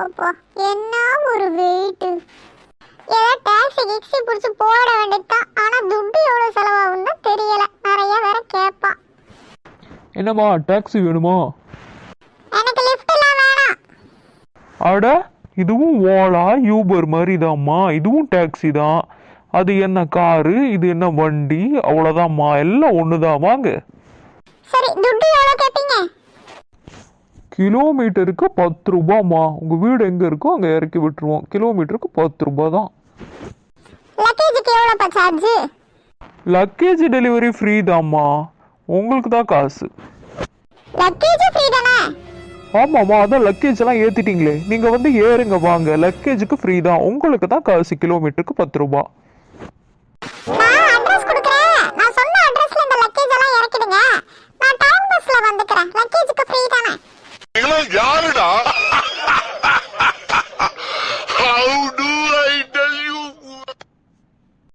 அப்பா என்ன ஒரு வெயிட். ஏதோ டாக்ஸி கிக்ஸி பிடிச்சி போட வேண்டியதுதான். ஆனால் துட்டு எவ்வளோ செலவாகுன்னு தெரியல. நிறைய வேற கேட்பான். என்னம்மா டாக்ஸி வேணுமா? எனக்கு லிஃப்ட் எல்லாம் வேணாம். அட இதுவும் ஓலா யூபர் மாதிரி தான்மா, இதுவும் டாக்ஸி தான். அது என்ன காரு, இது என்ன வண்டி, அவ்வளோதாம்மா, எல்லாம் ஒன்று தான். வாங்க. சரி துட்டு எவ்வளோ கேட்பீங்க? கிலோமீட்டருக்கு 10 ரூபாம்மா. உங்கள் வீடு எங்கே இருக்கோ அங்கே இறக்கி விட்டுருவோம். கிலோமீட்டருக்கு 10 ரூபா தான். லக்கேஜுக்கு எவ்வளோப்பா சார்ஜ்? லக்கேஜ் டெலிவரி ஃப்ரீ தாம்மா, உங்களுக்கு தான் காசு. லக்கேஜ் ஃப்ரீ தானே? ஆமாம்மா, அதான் லக்கேஜ் எல்லாம் ஏற்றிட்டீங்களே, நீங்கள் வந்து ஏறுங்க வாங்க. லக்கேஜுக்கு ஃப்ரீ தான், உங்களுக்கு தான் காசு. கிலோமீட்டருக்கு 10 ரூபா. நான் அட்ரஸ் கொடுக்குறேன். நான் சொன்ன அட்ரஸ்ல இந்த லக்கேஜ் எல்லாம் இறக்கிடுங்க. நான் டைம் பஸ்ல வந்துக்கிறேன். லக்கேஜுக்கு ஃப்ரீ தானே? யாரு